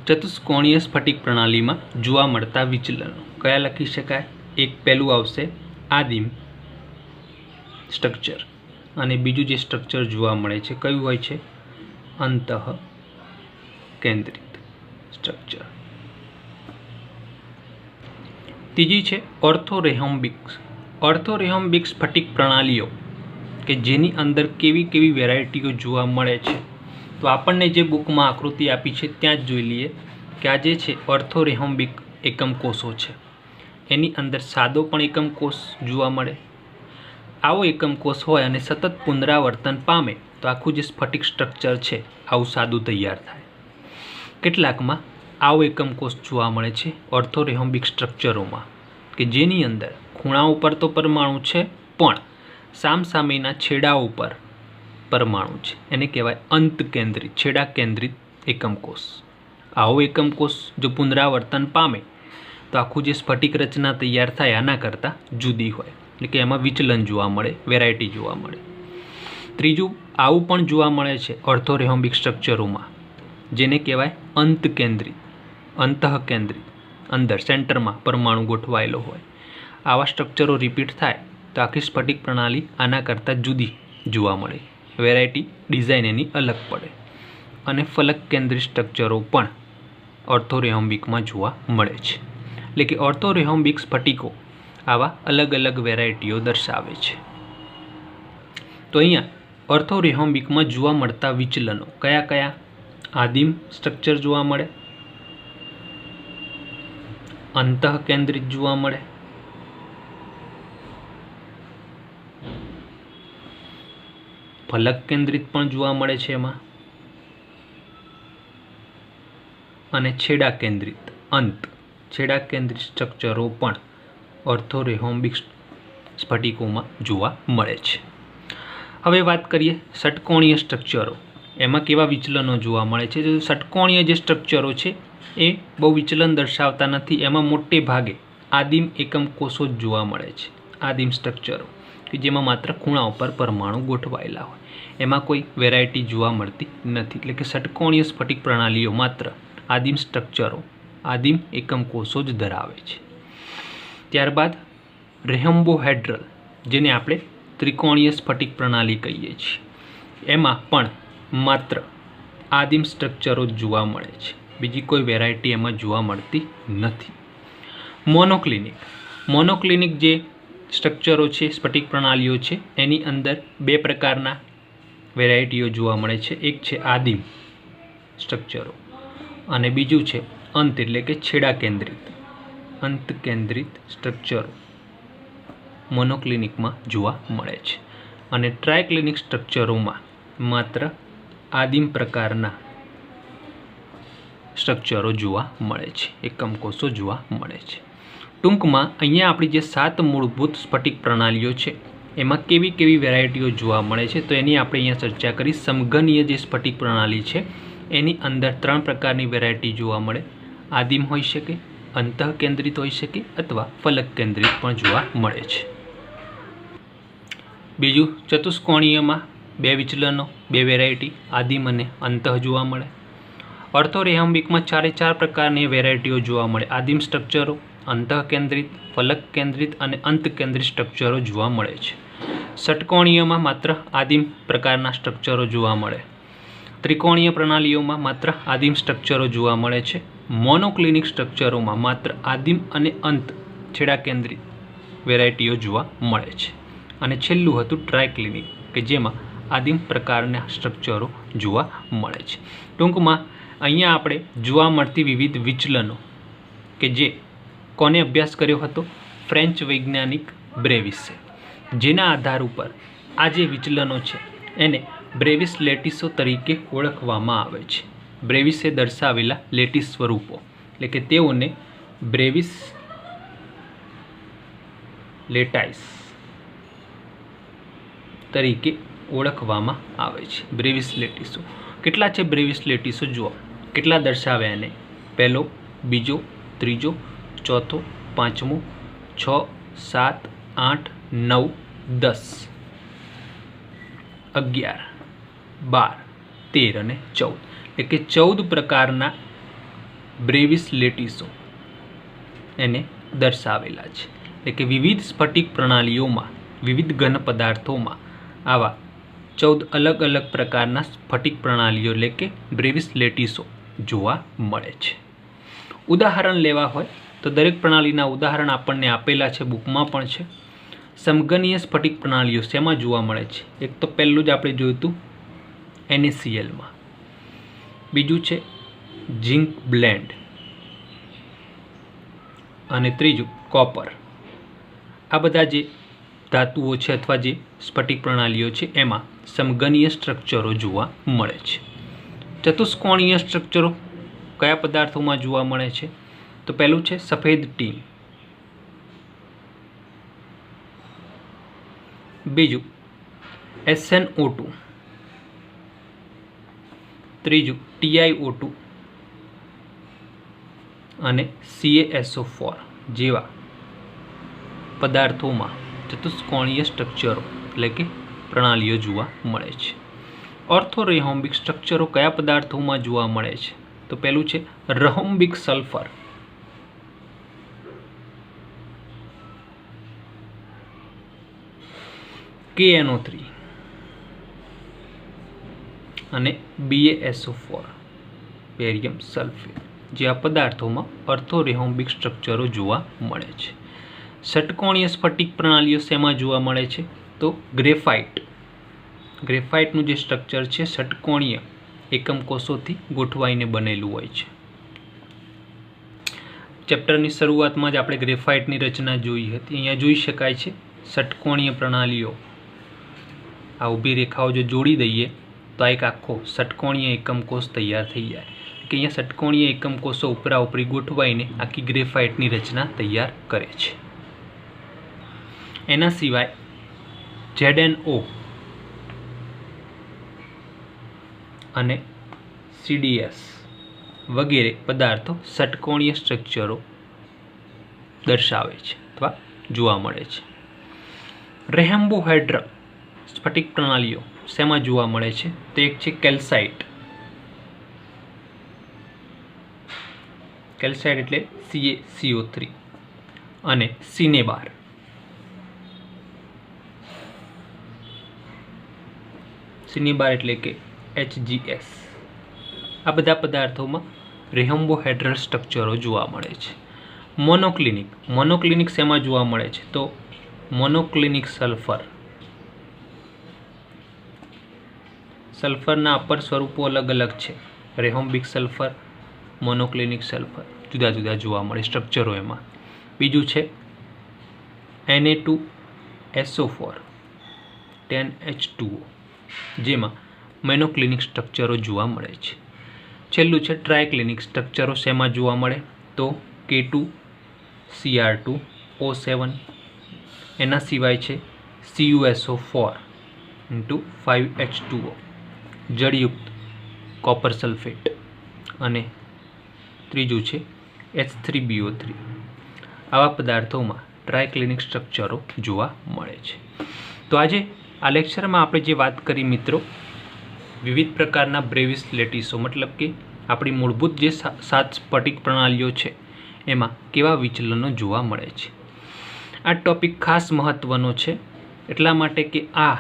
ચતુષ્કોણીય સ્ફટિક પ્રણાલીમાં જોવા મળતા વિચલનો કયા લખી શકાય? એક પહેલું આવશે આદિમ સ્ટ્રક્ચર, અને બીજું જે સ્ટ્રક્ચર જોવા મળે છે કયું હોય છે? અંતઃ કેન્દ્રિત સ્ટ્રક્ચર. ત્રીજી છે ઓર્થોરેહોમ્બિક. ઓર્થોરેહોમ્બિક સ્ફટિક પ્રણાલીઓ કે જેની અંદર કેવી વેરાયટીઓ જોવા મળે છે. તો આપણને જે બુકમાં આકૃતિ આપી છે ત્યાં જ જોઈ લઈએ કે આ જે છે ઓર્થોરેહોમ્બિક એકમ કોષો છે. એની અંદર સાદો પણ એકમ કોષ જોવા મળે. આવો એકમ કોષ હોય અને સતત પુનરાવર્તન પામે તો આખું જે સ્ફટિક સ્ટ્રક્ચર છે આવું સાદું તૈયાર થાય. કેટલાકમાં આવો એકમ કોષ જોવા મળે છે ઓર્થોરેહોમ્બિક સ્ટ્રક્ચરોમાં કે જેની અંદર ખૂણાઓ પર તો પરમાણુ છે પણ સામસામેના છેડાઓ પર પરમાણુ છે. એને કહેવાય અંત કેન્દ્રિત, છેડા કેન્દ્રિત એકમ કોષ. આવો એકમ કોષ જો પુનરાવર્તન પામે તો આખું જે સ્ફટિક રચના તૈયાર થાય આના કરતાં જુદી હોય, એટલે કે એમાં વિચલન જોવા મળે, વેરાયટી જોવા મળે. ત્રીજું આવું પણ જોવા મળે છે ઓર્થોરેહોમ્બિક સ્ટ્રક્ચરોમાં, જેને કહેવાય અંત કેન્દ્રિત, અંતઃ કેન્દ્રિત, અંદર સેન્ટરમાં પરમાણુ ગોઠવાયેલો હોય. આવા સ્ટ્રક્ચરો રિપીટ થાય તો આખી સ્ફટિક પ્રણાલી આના કરતાં જુદી જોવા મળે, વેરાયટી ડિઝાઇન એની અલગ પડે. અને ફલક કેન્દ્રિત સ્ટ્રક્ચરો પણ ઓર્થોરેહોમ્બિકમાં જોવા મળે છે. એટલે કે ઓર્થોરેહોમ્બિક સ્ફટિકો આવા અલગ અલગ વેરાયટીઓ દર્શાવે છે. તો અહીંયા ઓર્થોરેહોમ્બિકમાં જોવા મળતા વિચલનો કયા કયા? આદિમ સ્ટ્રક્ચર જોવા મળે, અંતઃ કેન્દ્રિત જોવા મળે, ફલક કેન્દ્રિત પણ જોવા મળે છે એમાં, અને છેડા કેન્દ્રિત અંત, છેડા કેન્દ્રિત સ્ટ્રક્ચરો પણ ઓર્થોરેહોમ્બિક સ્ફટિકોમાં જોવા મળે છે. હવે વાત કરીએ ષટકોણીય સ્ટ્રક્ચરો. એમાં કેવા વિચલનો જોવા મળે છે? જો ષટકોણીય જે સ્ટ્રક્ચરો છે એ બહુ વિચલન દર્શાવતા નથી. એમાં મોટે ભાગે આદિમ એકમ કોષો જ જોવા મળે છે. આદિમ સ્ટ્રક્ચરો કે જેમાં માત્ર ખૂણા ઉપર પરમાણુ ગોઠવાયેલા હોય, એમાં કોઈ વેરાયટી જોવા મળતી નથી. એટલે કે ષટકોણીય સ્ફટિક પ્રણાલીઓ માત્ર આદિમ સ્ટ્રક્ચરો, આદિમ એકમ કોષો જ ધરાવે છે. ત્યારબાદ રેહમ્બોહેડ્રલ, જેને આપણે ત્રિકોણીય સ્ફટિક પ્રણાલી કહીએ છીએ, એમાં પણ માત્ર આદિમ સ્ટ્રક્ચરો જ જોવા મળે છે, બીજી કોઈ વેરાયટી એમાં જોવા મળતી નથી. મોનોક્લિનિક. મોનોક્લિનિક જે સ્ટ્રક્ચરો છે, સ્ફટિક પ્રણાલીઓ છે, એની અંદર 2 પ્રકારના વેરાયટીઓ જોવા મળે છે. એક છે આદિમ સ્ટ્રક્ચરો અને બીજું છે અંત એટલે કે છેડા કેન્દ્રિત, અંત કેન્દ્રિત સ્ટ્રક્ચરો મોનોક્લિનિકમાં જોવા મળે છે. અને ટ્રાયક્લિનિક સ્ટ્રક્ચરોમાં માત્ર આદિમ પ્રકારના સ્ટ્રક્ચરો જોવા મળે છે, એકમ કોષો જોવા મળે છે. ટૂંકમાં અહીંયા આપણી જે 7 મૂળભૂત સ્ફટિક પ્રણાલીઓ છે એમાં કેવી કેવી વેરાયટીઓ જોવા મળે છે તો એની આપણે અહીંયા ચર્ચા કરી. સમઘનીય જે સ્ફટિક પ્રણાલી છે એની અંદર 3 પ્રકારની વેરાયટી જોવા મળે. આદિમ હોઈ શકે, અંતઃકેન્દ્રિત હોઈ શકે અથવા ફલક કેન્દ્રિત પણ જોવા મળે છે. બીજું, ચતુષ્કોણીયમાં 2 વિચલનો, 2 વેરાયટી આદિમ અને અંતઃ જોવા મળે. ઓર્થોરેહોમ્બિકમાં 4 પ્રકારની વેરાયટીઓ જોવા મળે. આદિમ સ્ટ્રક્ચરો, અંતઃકેન્દ્રિત, ફલક કેન્દ્રિત અને અંતકેન્દ્રિત સ્ટ્રક્ચરો જોવા મળે છે. ષટકોણીયમાં માત્ર આદિમ પ્રકારના સ્ટ્રક્ચરો જોવા મળે. ત્રિકોણીય પ્રણાલીઓમાં માત્ર આદિમ સ્ટ્રક્ચરો જોવા મળે છે. મોનોક્લિનિક સ્ટ્રક્ચરોમાં માત્ર આદિમ અને અંત છેડા કેન્દ્રિત વેરાયટીઓ જોવા મળે છે. અને છેલ્લું હતું ટ્રાયક્લિનિક કે જેમાં આદિમ પ્રકારના સ્ટ્રક્ચરો જોવા મળે છે. ટૂંકમાં અહીંયા આપણે જોવા મળતી વિવિધ વિચલનો કે જે કોને અભ્યાસ કર્યો હતો? ફ્રેન્ચ વૈજ્ઞાનિક બ્રેવિસે. જેના આધાર ઉપર આ જે વિચલનો છે એને બ્રેવિસ લેટિસો તરીકે ઓળખવામાં આવે છે. બ્રેવિસે દર્શાવેલા લેટિસ સ્વરૂપો એટલે કે તેઓને બ્રેવિસ લેટાઇસ તરીકે ઓળખવામાં આવે છે. બ્રેવિસ લેટિસો કેટલા છે? બ્રેવિસ લેટિસો જુઓ કેટલા દર્શાવ્યા એને. પહેલો, બીજો, ત્રીજો, ચોથો, પાંચમો, 6, 7, 8, 9, 10, 11, 12, 13 અને 14 એટલે કે 14 પ્રકારના બ્રેવિસ લેટિસો એને દર્શાવેલા છે. એટલે કે વિવિધ સ્ફટિક પ્રણાલીઓમાં, વિવિધ ઘન પદાર્થોમાં આવા 14 અલગ અલગ પ્રકારના સ્ફટિક પ્રણાલીઓ એટલે કે બ્રેવિસ લેટિસો જોવા મળે છે. ઉદાહરણ લેવા હોય તો દરેક પ્રણાલીના ઉદાહરણ આપણને આપેલા છે, બુકમાં પણ છે. સમઘનીય સ્ફટિક પ્રણાલીઓ શેમાં જોવા મળે છે? એક તો પહેલું જ આપણે જોયું હતું NaClમાં, બીજું છે ઝિંક બ્લેન્ડ અને ત્રીજું કોપર. આ બધા જે ધાતુઓ છે અથવા જે સ્ફટિક પ્રણાલીઓ છે એમાં સમઘનીય સ્ટ્રક્ચરો જોવા મળે છે. ચતુષ્કોણીય સ્ટ્રક્ચરો કયા પદાર્થોમાં જોવા મળે છે? તો પહેલું છે સફેદ ટીન, બીજું SnO2, ત્રીજું TiO2 અને CaSO4 જેવા પદાર્થોમાં ચતુષ્કોણીય સ્ટ્રક્ચરો એટલે કે પ્રણાલીઓ જોવા મળે છે. ઓર્થોરેહોમ્બિક સ્ટ્રક્ચરો કયા પદાર્થોમાં જોવા મળે છે? તો પહેલું છે રહોમ્બિક સલ્ફર, KNO3 અને BaSO4 બેરિયમ સલ્ફેટ જેવા પદાર્થોમાં ઓર્થોરેહોમ્બિક સ્ટ્રક્ચરો જોવા મળે છે. ષટકોણીય સ્ફટિક પ્રણાલીઓ શેમાં જોવા મળે છે? તો ગ્રેફાઇટનું જે સ્ટ્રક્ચર છે ષટકોણીય એકમ કોષોથી ગોઠવાઈને બનેલું હોય છે. ચેપ્ટરની શરૂઆતમાં જ આપણે ગ્રેફાઇટની રચના જોઈ હતી. અહીંયા જોઈ શકાય છે ષટકોણીય પ્રણાલીઓ. આ ઊભી રેખાઓ જો જોડી દઈએ તો આ એક આખો ષટકોણીય એકમ કોષ તૈયાર થઈ જાય. કે અહીંયા ષટકોણીય એકમ કોષો ઉપરા ઉપરી ગોઠવાઈને આખી ગ્રેફાઇટની રચના તૈયાર કરે છે. એના સિવાય ZnO અને CdS વગેરે પદાર્થો ષટકોણીય સ્ટ્રક્ચરો દર્શાવે છે અથવા જોવા મળે છે. રેમ્બોહેડ્રલ સ્ફટિક પ્રણાલીઓ શેમાં જોવા મળે છે? તો એક છે કેલ્સાઇટ એટલે CaCO3 અને સિનેબાર. સિનેબાર એટલે કે HGS. આ બધા પદાર્થોમાં રેમ્બોહેડ્રલ સ્ટ્રક્ચરો જોવા મળે છે. મોનોક્લિનિક શેમાં જોવા મળે છે? તો મોનોક્લિનિક સલ્ફરના અપર સ્વરૂપો અલગ અલગ છે. રેહોમ્બિક સલ્ફર, મોનોક્લિનિક સલ્ફર જુદા જુદા જોવા મળે સ્ટ્રક્ચરો એમાં. બીજું છે Na2SO4 10H2O જેમાં મોનોક્લિનિક સ્ટ્રક્ચરો જોવા મળે છે. છેલ્લું છે ટ્રાયક્લિનિક સ્ટ્રક્ચરો શેમાં જોવા મળે? તો K2Cr2O7. એના સિવાય છે CuSO4 into 5H2O જળયુક્ત copper sulphate અને ત્રીજું છે H3BO3. આવા પદાર્થોમાં ટ્રાયક્લિનિક સ્ટ્રક્ચરો જોવા મળે છે. તો આજે આ લેક્ચરમાં આપણે જે વાત કરી મિત્રો, વિવિધ પ્રકારના બ્રેવિસ લેટિસો મતલબ કે આપણી મૂળભૂત જે 7 સ્ફટિક પ્રણાલીઓ છે એમાં કેવા વિચલનો જોવા મળે છે. આ ટોપિક ખાસ મહત્વનો છે એટલા માટે કે આ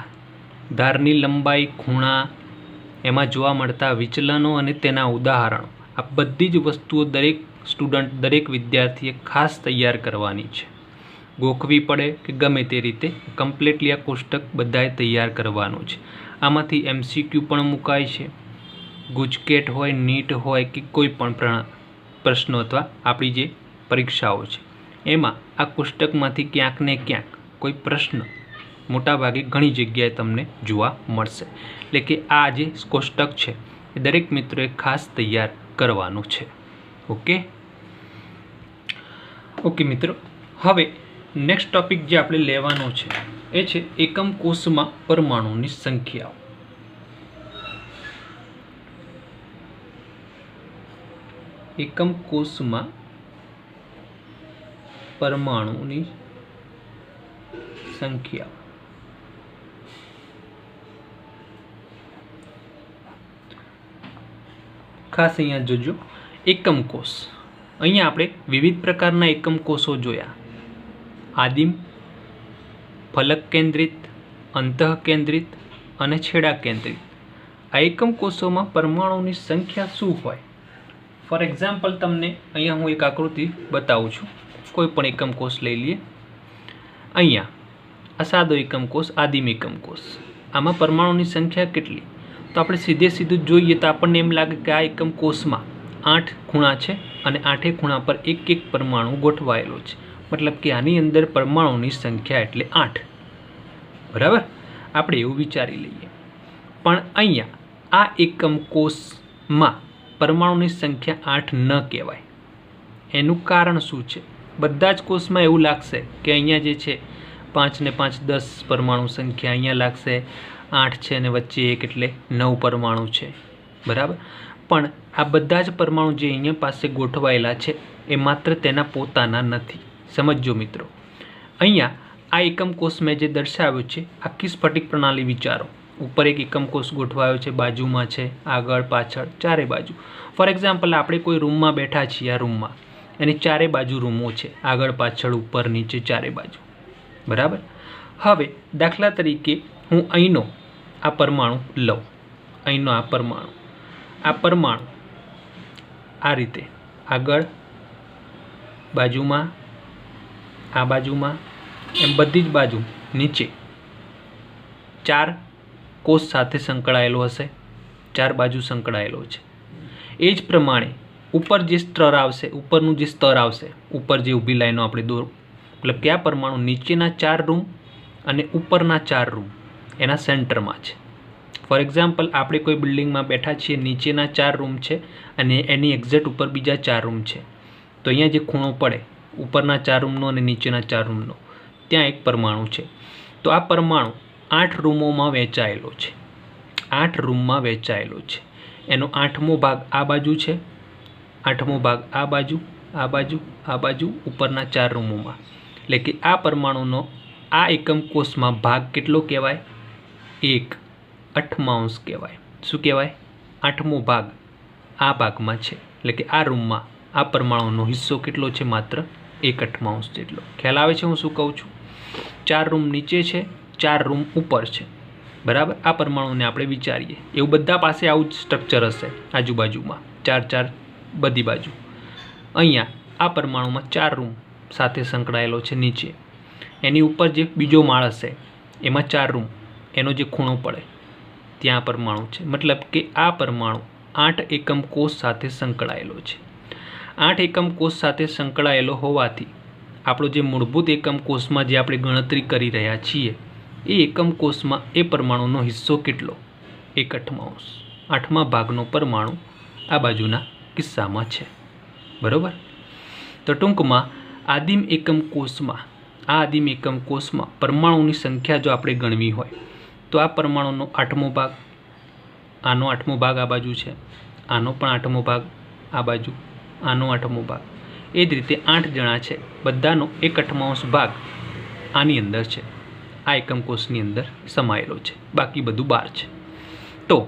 ધારની લંબાઈ, ખૂણા, એમાં જોવા મળતા વિચલનો અને તેના ઉદાહરણો, આ બધી જ વસ્તુઓ દરેક સ્ટુડન્ટ, દરેક વિદ્યાર્થીએ ખાસ તૈયાર કરવાની છે. ગોખવી પડે કે ગમે તે રીતે કમ્પ્લીટલી આ કોષ્ટક બધાએ તૈયાર કરવાનું છે. આમાંથી MCQ પણ મુકાય છે. ગુજકેટ હોય, નીટ હોય કે કોઈ પણ પ્રશ્નો અથવા આપણી જે પરીક્ષાઓ છે એમાં આ કોષ્ટકમાંથી ક્યાંક ને ક્યાંક કોઈ પ્રશ્ન મોટાભાગે ઘણી જગ્યાએ તમને જોવા મળશે. એટલે કે આ જે કોષ્ટક છે એ દરેક મિત્રોએ ખાસ તૈયાર કરવાનું છે. ઓકે મિત્રો, હવે નેક્સ્ટ ટોપિક જે આપણે લેવાનો છે એ છે એકમ કોષમાં પરમાણુની સંખ્યાઓ. એકમ કોષમાં પરમાણુની સંખ્યા. ખાસ અહીંયા જોજો, એકમ કોષ. અહીંયા આપણે વિવિધ પ્રકારના એકમ કોષો જોયા. આદિમ, ફલક કેન્દ્રિત, અંતઃ કેન્દ્રિત અને છેડા કેન્દ્રિત. આ એકમ કોષોમાં પરમાણુની સંખ્યા શું હોય? ફોર એક્ઝામ્પલ તમને અહીંયા હું એક આકૃતિ બતાવું છું. કોઈ પણ એકમ કોષ લઈ લઈએ. અહીંયા આ સાદો એકમ કોષ, આદિમ એકમ કોષ. આમાં પરમાણુની સંખ્યા કેટલી? તો આપણે સીધું જોઈએ તો આપણને એમ લાગે કે આ એકમ કોષમાં 8 ખૂણા છે અને 8 ખૂણા પર એક એક પરમાણુ ગોઠવાયેલો છે. મતલબ કે આની અંદર પરમાણુની સંખ્યા એટલે 8. બરાબર, આપણે એવું વિચારી લઈએ. પણ અહીંયા આ એકમ કોષમાં પરમાણુની સંખ્યા 8 ન કહેવાય. એનું કારણ શું છે? બધા જ કોષમાં એવું લાગશે કે અહીંયા જે છે 5 ને 5 10 પરમાણુ સંખ્યા, અહીંયા લાગશે 8 છે અને વચ્ચે 1 એટલે 9 પરમાણુ છે. બરાબર, પણ આ બધા જ પરમાણુ જે અહીંયા પાસે ગોઠવાયેલા છે એ માત્ર તેના પોતાના નથી. સમજો મિત્રો, અહીંયા આ એકમ કોષ મેં જે દર્શાવ્યો છે આખી સ્ફટિક પ્રણાલી વિચારો. ઉપર એક એકમ કોષ ગોઠવાયો છે, બાજુમાં છે, આગળ પાછળ ચારે બાજુ. ફોર એક્ઝામ્પલ આપણે કોઈ રૂમમાં બેઠા છીએ, આ રૂમમાં એની ચારે બાજુ રૂમો છે, આગળ પાછળ ઉપર નીચે ચારે બાજુ. બરાબર, હવે દાખલા તરીકે હું અહીંનો આ પરમાણુ લઉં, અહીંનો આ પરમાણુ આ રીતે આગળ, બાજુમાં, આ બાજુમાં, એમ બધી જ બાજુ નીચે 4 કોષ સાથે સંકળાયેલો હશે, 4 બાજુ સંકળાયેલો છે. એ જ પ્રમાણે ઉપર જે સ્તર આવશે, ઉપરનું જે સ્તર આવશે, ઉપર જે ઊભી લાઈનો આપણે દોરો, મતલબ કે આ પરમાણુ નીચેના 4 રૂમ અને ઉપરના 4 રૂમ એના સેન્ટરમાં છે. ફોર એક્ઝામ્પલ આપણે કોઈ બિલ્ડિંગમાં બેઠા છીએ, નીચેના 4 રૂમ છે અને એની એક્ઝેક્ટ ઉપર બીજા 4 રૂમ છે. તો અહીંયા જે ખૂણો પડે ઉપરના 4 રૂમનો અને નીચેના 4 રૂમનો, ત્યાં એક પરમાણુ છે. તો આ પરમાણુ 8 રૂમોમાં વહેંચાયેલો છે. 8 રૂમમાં વહેંચાયેલો છે. એનો 8મો ભાગ આ બાજુ છે, 8મો ભાગ આ બાજુ, આ બાજુ, આ બાજુ, ઉપરના 4 રૂમોમાં. એટલે કે આ પરમાણુનો આ એકમ કોષમાં ભાગ કેટલો કહેવાય? 1/8 કહેવાય. શું કહેવાય? 8મો ભાગ આ ભાગમાં છે. એટલે કે આ રૂમમાં આ પરમાણુનો હિસ્સો કેટલો છે? માત્ર 1/8 જેટલો. ખ્યાલ આવે છે હું શું કહું છું? 4 રૂમ નીચે છે, 4 રૂમ ઉપર છે. બરાબર, આ પરમાણુને આપણે વિચારીએ એવું બધા પાસે આવું જ સ્ટ્રક્ચર હશે આજુબાજુમાં, 4 બધી બાજુ. અહીંયા આ પરમાણુમાં 4 રૂમ સાથે સંકળાયેલો છે નીચે. એની ઉપર જે બીજો માળ હશે એમાં 4 રૂમ, એનો જે ખૂણો પડે ત્યાં પરમાણુ છે. મતલબ કે આ પરમાણુ 8 એકમ કોષ સાથે સંકળાયેલો છે. 8 એકમ કોષ સાથે સંકળાયેલો હોવાથી આપણો જે મૂળભૂત એકમ કોષમાં જે આપણે ગણતરી કરી રહ્યા છીએ એ એકમ કોષમાં એ પરમાણુનો હિસ્સો કેટલો? 1/8. 8મા ભાગનો પરમાણુ આ બાજુના કિસ્સામાં છે. બરાબર, તો ટૂંકમાં આદિમ એકમ કોષમાં આ આદિમ એકમ કોષમાં પરમાણુની સંખ્યા જો આપણે ગણવી હોય તો આ પરમાણુનો 8મો ભાગ, આનો 8મો ભાગ આ બાજુ છે, આનો પણ 8મો ભાગ આ બાજુ, આનો 8મો ભાગ, એ જ રીતે 8 જણા છે, બધાનો 1/8 ભાગ આની અંદર છે, આ એકમ કોષની અંદર સમાયેલો છે, બાકી બધું બહાર છે. તો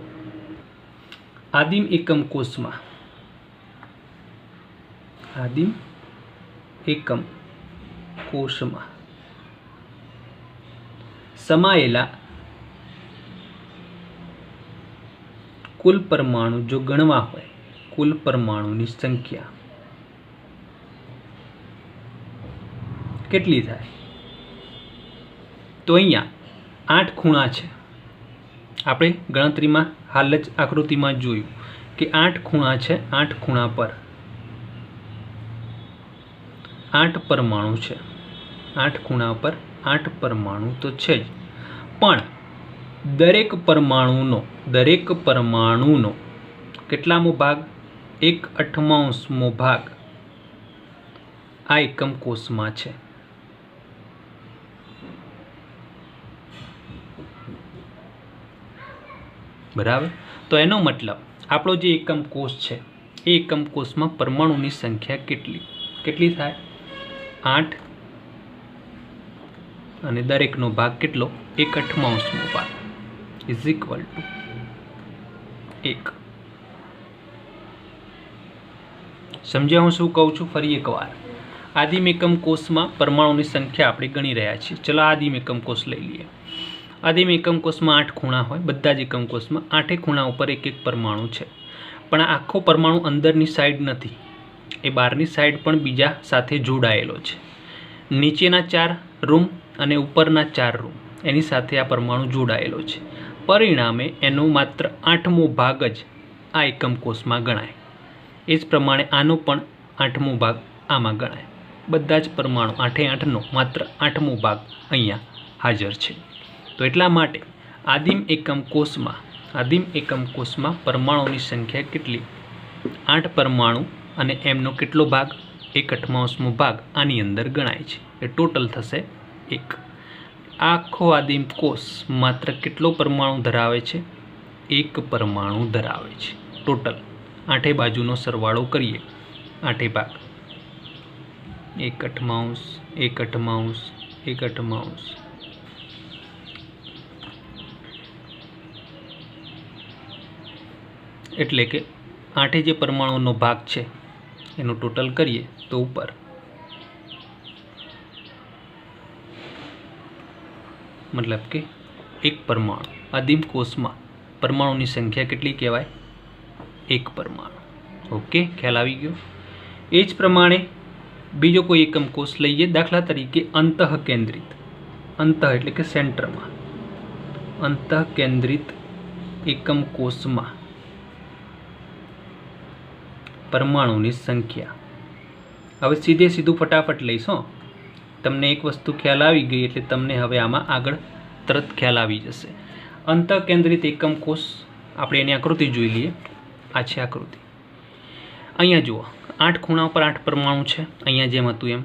આદિમ એકમ કોષમાં સમાયેલા કુલ પરમાણુ જો ગણવા હોય, કુલ પરમાણુની સંખ્યા કેટલી થાય? તો અહીંયા 8 ખૂણા છે. આપણે ગણતરીમાં હાલ જ આકૃતિમાં જોયું કે 8 ખૂણા છે. 8 ખૂણા પર 8 પરમાણુ છે. 8 ખૂણા પર 8 પરમાણુ તો છે જ, પણ દરેક પરમાણુનો કેટલામો ભાગ? 1/8મો ભાગ આ એકમ કોષમાં છે. બરાબર. તો એનો મતલબ આપણો જે એકમ કોષ છે એ એકમ કોષમાં પરમાણુની સંખ્યા કેટલી થાય? 8 અને દરેકનો ભાગ કેટલો? 1/8મો ભાગ ઇઝ ઇક્વલ ટુ 1. સમજ્યા હું શું કહું છું? ફરી એકવાર, આદિમ એકમ કોષમાં પરમાણુની સંખ્યા આપણે ગણી રહ્યા છીએ. ચલો આદિમ એકમ કોષ લઈ લઈએ. આદિમ એકમ કોષમાં 8 ખૂણા હોય, બધા જ એકમ કોષમાં 8 ખૂણા ઉપર એક પરમાણુ છે, પણ આ આખો પરમાણુ અંદરની સાઈડ નથી, એ બહારની સાઈડ પણ બીજા સાથે જોડાયેલો છે. નીચેના 4 રૂમ અને ઉપરના 4 રૂમ એની સાથે આ પરમાણુ જોડાયેલો છે. પરિણામે એનો માત્ર 8મો ભાગ જ આ એકમ કોષમાં ગણાય. એ જ પ્રમાણે આનો પણ 8મો ભાગ આમાં ગણાય. બધા જ પરમાણુ 8/8નો માત્ર 8મો ભાગ અહીંયા હાજર છે. તો એટલા માટે આદિમ એકમ કોષમાં પરમાણુની સંખ્યા કેટલી? 8 પરમાણુ અને એમનો કેટલો ભાગ? 1/8મો ભાગ આની અંદર ગણાય છે. એ ટોટલ થશે 1. આખો આદિમ કોષ માત્ર કેટલો પરમાણુ ધરાવે છે? 1 પરમાણુ ધરાવે છે. ટોટલ 8 બાજુનો સરવાળો કરીએ, 8 ભાગ 1/8 1/8 1/8 એટલે કે 8 જે પરમાણુનો ભાગ છે એનું ટોટલ કરીએ તો ઉપર મતલબ કે 1 પરમાણુ. આદિમ કોષમાં પરમાણુની સંખ્યા કેટલી કહેવાય? 1 પરમાણુ. ઓકે, ખ્યાલ આવી ગયો. એ જ પ્રમાણે બીજો કોઈ એકમ કોષ લઈએ, દાખલા તરીકે અંતઃકેન્દ્રિત. અંતઃ એટલે કે સેન્ટરમાં. અંતઃકેન્દ્રિત એકમ કોષમાં પરમાણુની સંખ્યા. હવે સીધું ફટાફટ લઈશો. તમને એક વસ્તુ ખ્યાલ આવી ગઈ એટલે તમને હવે આમાં આગળ તરત ખ્યાલ આવી જશે. અંતઃકેન્દ્રિત એકમ કોષ, આપણે એની આકૃતિ જોઈ લઈએ. આ છે આકૃતિ. અહીંયા જુઓ, 8 ખૂણા પર 8 પરમાણુ છે. અહીંયા જેમ હતું એમ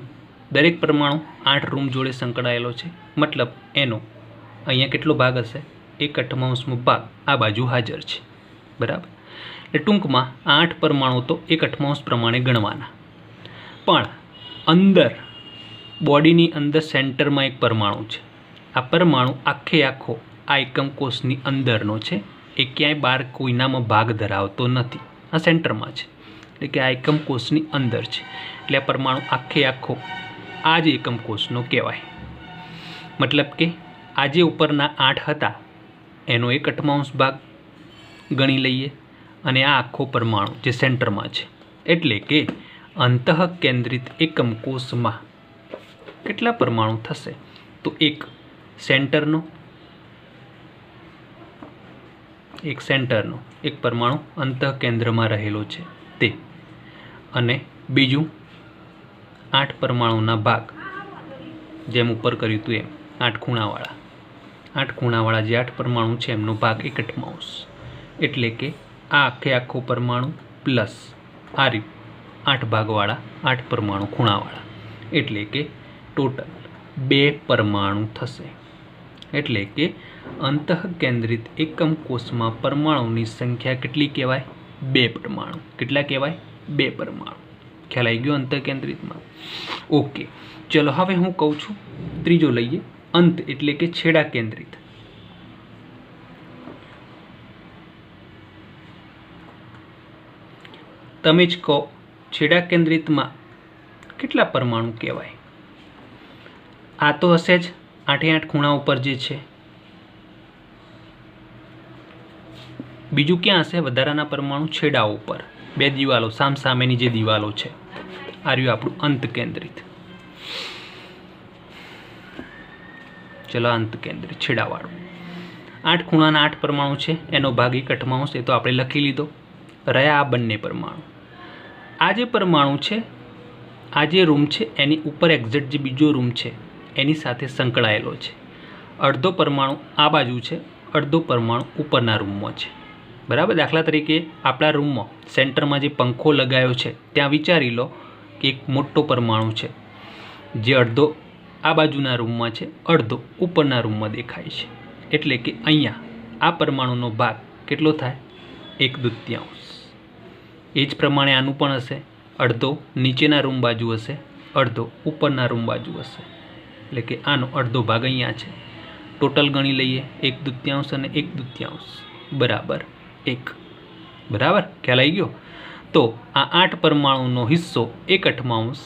દરેક પરમાણુ 8 રૂમ જોડે સંકળાયેલો છે. મતલબ એનો અહીંયા કેટલો ભાગ હશે? 1/8મો ભાગ આ બાજુ હાજર છે. બરાબર. એટલે ટૂંકમાં 8 પરમાણુ તો 1/8 પ્રમાણે ગણવાના. પણ અંદર બોડીની અંદર સેન્ટરમાં એક પરમાણુ છે. આ પરમાણુ આખો આ એકમ કોષની અંદરનો છે. એ ક્યાંય બહાર કોઈનામાં ભાગ ધરાવતો નથી. આ સેન્ટરમાં છે, એટલે કે આ એકમ કોષની અંદર છે. એટલે આ પરમાણુ આખો આ જ એકમ કોષનો કહેવાય. મતલબ કે આ જે ઉપરના 8 હતા એનો 1/8 ભાગ ગણી લઈએ અને આ આખો પરમાણુ જે સેન્ટરમાં છે. એટલે કે અંતઃકેન્દ્રિત એકમ કોષમાં કેટલા પરમાણુ થશે? તો એક સેન્ટરનો એક પરમાણુ અંતઃકેન્દ્રમાં રહેલો છે તે, અને બીજું 8 પરમાણુના ભાગ જેમ ઉપર કર્યું હતું એમ 8 ખૂણાવાળા જે 8 પરમાણુ છે એમનો ભાગ 1/8. એટલે કે આ આખો પરમાણુ પ્લસ આ રીતે 8 ભાગવાળા 8 પરમાણુ ખૂણાવાળા, એટલે કે ટોટલ 2 પરમાણુ થશે। એટલે કે અંતઃકેન્દ્રિત એકમ કોષમાં પરમાણુની સંખ્યા કેટલી કહેવાય? 2 પરમાણુ। કેટલા કહેવાય? 2 પરમાણુ। ખ્યાલ આવી ગયો અંતઃકેન્દ્રિતમાં? ઓકે, ચલો હવે હું કહું છું ત્રીજો લઈએ, અંત એટલે કે છેડા કેન્દ્રિત। તમે જ કહો છેડા કેન્દ્રિતમાં કેટલા પરમાણુ કહેવાય? આ તો હશે જ 8 ખૂણા ઉપર જે છે। બીજું ક્યાં હશે? વધારાના પરમાણુ છેડાઓ ઉપર, 2 દિવાલો સામસામેની જે દિવાલો છે। આ રહ્યું આપણું અંત કેન્દ્રિત। ચલો અંત કેન્દ્રિત છેડાવાળું 8 ખૂણાના 8 પરમાણુ છે, એનો ભાગ 1/8 એ તો આપણે લખી લીધો। રહ્યા આ બંને પરમાણુ। આ જે પરમાણુ છે, આ જે રૂમ છે એની ઉપર એક્ઝેક્ટ જે બીજો રૂમ છે એની સાથે સંકળાયેલો છે। અડધો પરમાણુ આ બાજુ છે, અડધો પરમાણુ ઉપરના રૂમમાં છે, બરાબર। દાખલા તરીકે આપણા રૂમમાં સેન્ટરમાં જે પંખો લગાવ્યો છે ત્યાં વિચારી લો કે એક મોટો પરમાણુ છે જે અડધો આ બાજુના રૂમમાં છે, અડધો ઉપરના રૂમમાં દેખાય છે। એટલે કે અહીંયા આ પરમાણુનો ભાગ કેટલો થાય? 1/2। એ જ પ્રમાણે આનું પણ હશે, અડધો નીચેના રૂમ બાજુ હશે, અડધો ઉપરના રૂમ બાજુ હશે। એટલે કે આનો અડધો ભાગ અહીંયા છે। ટોટલ ગણી લઈએ, 1/2 અને 1/2 બરાબર 1। બરાબર, ખ્યાલ આવી ગયો? તો આ 8 પરમાણુનો હિસ્સો 1/8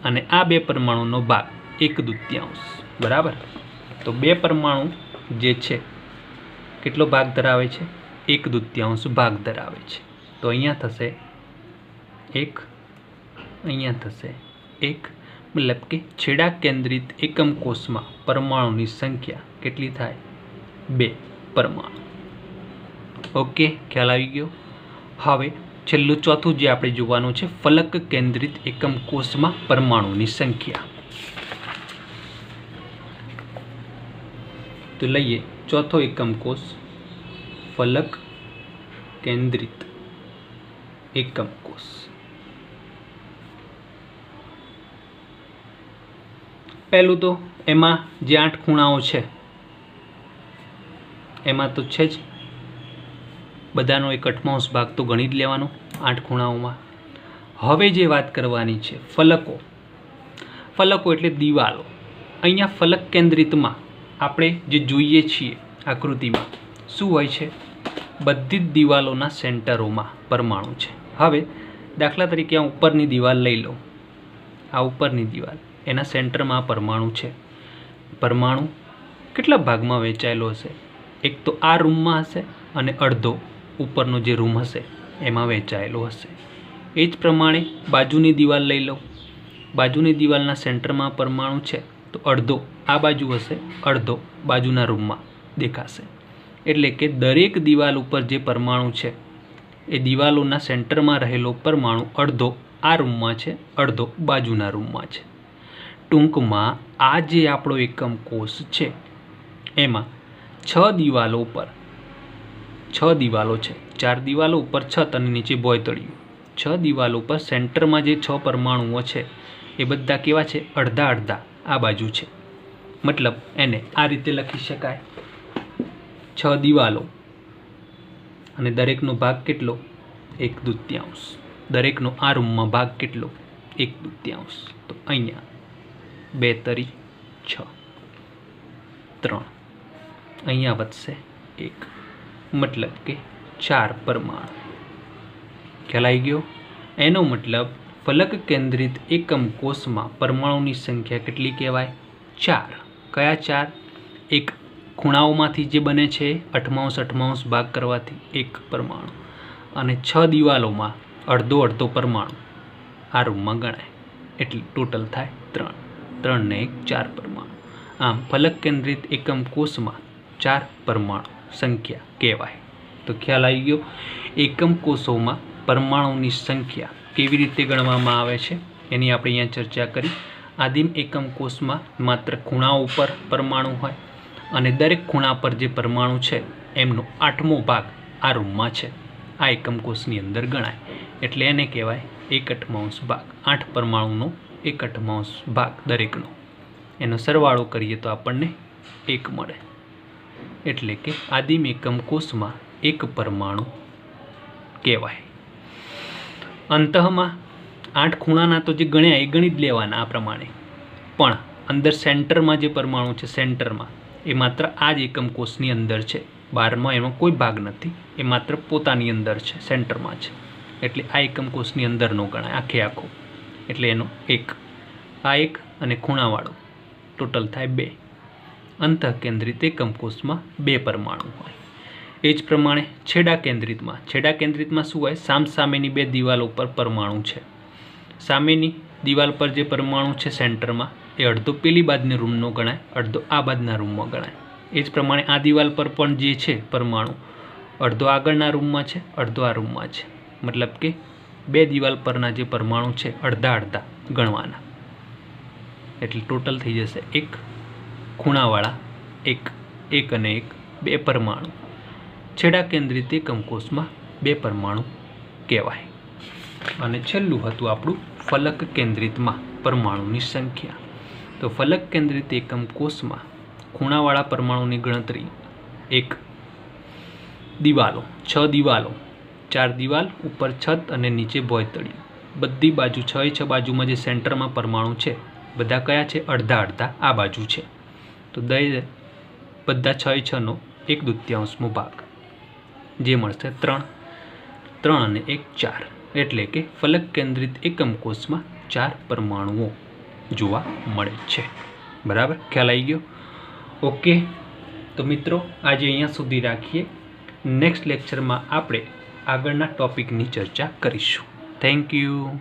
અને આ 2 પરમાણુનો ભાગ 1/2। બરાબર, તો 2 પરમાણુ જે છે કેટલો ભાગ ધરાવે છે? 1/2 ભાગ ધરાવે છે। તો અહીંયા થશે 1, અહીંયા થશે 1, મતલબ કે છેડા કેન્દ્રિત એકમ કોષમાં પરમાણુની સંખ્યા કેટલી થાય? 2 પરમાણુ। ઓકે, ખ્યાલ આવી ગયો? હવે છેલ્લું ચોથું જે આપણે જોવાનું છે, ફલક કેન્દ્રિત એકમ કોષમાં પરમાણુની સંખ્યા। તો લઈએ ચોથો એકમ કોષ, ફલક કેન્દ્રિત એકમ કોષ। પહેલું તો એમાં જે 8 ખૂણાઓ છે એમાં તો છે જ, બધાનો 1/8 ભાગ તો ગણી જ લેવાનો 8 ખૂણાઓમાં। હવે જે વાત કરવાની છે ફલકો। ફલકો એટલે દિવાલો। અહીંયા ફલક કેન્દ્રિતમાં આપણે જે જોઈએ છીએ આકૃતિમાં શું હોય છે? બધી જ દિવાલોના સેન્ટરોમાં પરમાણુ છે। હવે દાખલા તરીકે આ ઉપરની દિવાલ લઈ લો, આ ઉપરની દિવાલ, એના સેન્ટરમાં પરમાણુ છે। પરમાણુ કેટલા ભાગમાં વહેંચાયેલો હશે? એક તો આ રૂમમાં હશે અને અડધો ઉપરનો જે રૂમ હશે એમાં વહેંચાયેલો હશે। એ જ પ્રમાણે બાજુની દિવાલ લઈ લો, બાજુની દિવાલના સેન્ટરમાં પરમાણુ છે તો અડધો આ બાજુ હશે, અડધો બાજુના રૂમમાં દેખાશે। એટલે કે દરેક દિવાલ ઉપર જે પરમાણુ છે એ દિવાલોના સેન્ટરમાં રહેલો પરમાણુ અડધો આ રૂમમાં છે, અડધો બાજુના રૂમમાં છે। ટૂંકમાં આ જે આપણો એકમ કોષ છે એમાં 6 દિવાલો ઉપર, 6 દિવાલો છે, 4 દિવાલો ઉપર છત અને નીચે ભોંયતળિયું, 6 દિવાલો ઉપર સેન્ટરમાં જે 6 પરમાણુઓ છે એ બધા કેવા છે? અડધા અડધા આ બાજુ છે। મતલબ એને આ રીતે લખી શકાય, 6 દિવાલો અને દરેકનો ભાગ કેટલો? 1/2। દરેકનો આ રૂમમાં ભાગ કેટલો? 1/2। તો અહીંયા 2 તરી 6, 3, અહીંયા વધશે 1, મતલબ કે 4 પરમાણુ। ખ્યાલ આવી ગયો? એનો મતલબ ફલક કેન્દ્રિત એકમ કોષમાં પરમાણુની સંખ્યા કેટલી કહેવાય? 4। કયા 4? એક ખૂણાઓમાંથી જે બને છે 8/8 ભાગ કરવાથી 1 પરમાણુ, અને 6 દિવાલોમાં અડધો અડધો પરમાણુ આ રૂમમાં ગણાય, એટલે ટોટલ થાય 3, 3 ને 1 4 પરમાણુ। આમ ફલક કેન્દ્રિત એકમ કોષમાં 4 પરમાણુ સંખ્યા કહેવાય। તો ખ્યાલ આવી ગયો? એકમ કોષોમાં પરમાણુની સંખ્યા કેવી રીતે ગણવામાં આવે છે એની આપણે અહીંયા ચર્ચા કરી। આદિમ એકમ કોષમાં માત્ર ખૂણાઓ ઉપર પરમાણુ હોય અને દરેક ખૂણા પર જે પરમાણુ છે એમનો 8મો ભાગ આ રૂમમાં છે, આ એકમ કોષની અંદર ગણાય, એટલે એને કહેવાય 1/8 ભાગ। 8 પરમાણુનો 1/8 ભાગ દરેકનો। એનો સરવાળો કરીએ તો આપણને 1 મળે, એટલે કે આદિમ એકમ કોષમાં 1 પરમાણુ કહેવાય. અંતઃમાં 8 ખૂણાના તો જે ગણ્યા એ ગણી જ લેવાના આ પ્રમાણે, પણ અંદર સેન્ટરમાં જે પરમાણુ છે, સેન્ટરમાં એ માત્ર આ જ એકમ કોષની અંદર છે. 12માં એનો કોઈ ભાગ નથી, એ માત્ર પોતાની અંદર છે, સેન્ટરમાં છે, એટલે આ એકમ કોષની અંદરનો ગણાય આખે આખો, એટલે એનો 1. આ 1 અને ખૂણાવાળો ટોટલ થાય 2. અંતઃ કેન્દ્રિત એકમ કોષમાં 2 પરમાણુ હોય. એ જ પ્રમાણે છેડા કેન્દ્રિતમાં શું હોય? સામસામેની 2 દિવાલો પર પરમાણુ છે. સામેની દિવાલ પર જે પરમાણુ છે સેન્ટરમાં, એ અડધો પેલી બાજુની રૂમનો ગણાય, અડધો આ બાજુના રૂમમાં ગણાય. એ જ પ્રમાણે આ દિવાલ પર પણ જે છે પરમાણુ, અડધો આગળના રૂમમાં છે, અડધો આ રૂમમાં છે. મતલબ કે 2 દિવાલ પરના જે પરમાણુ છે અડધા અડધા ગણવાના, એટલે ટોટલ થઈ જશે 1. ખૂણાવાળા 1 અને 1, 2 પરમાણુ. છેડા કેન્દ્રિત એકમ કોષમાં 2 પરમાણુ કહેવાય. અને છેલ્લું હતું આપણું ફલક કેન્દ્રિતમાં પરમાણુની સંખ્યા. તો ફલક કેન્દ્રિત એકમ કોષમાં ખૂણાવાળા પરમાણુની ગણતરી 1. દિવાલો 6 દિવાલો, 4 દિવાલ, ઉપર છત અને નીચે ભોંયતળિયું. બધી બાજુ 6 બાજુમાં જે સેન્ટરમાં પરમાણુ છે બધા કયા છે? અડધા અડધા આ બાજુ છે. તો બધા 6 નો 1/2 ભાગ, જે મળશે 3. 3 અને 1 4, એટલે કે ફલક કેન્દ્રિત એકમ કોષમાં 4 પરમાણુઓ જોવા મળે છે. બરાબર, ખ્યાલ આવી ગયો? ઓકે, તો મિત્રો આજે અહીંયા સુધી રાખીએ. નેક્સ્ટ લેક્ચરમાં આપણે આગળના ટોપિકની ચર્ચા કરીશું. Thank you.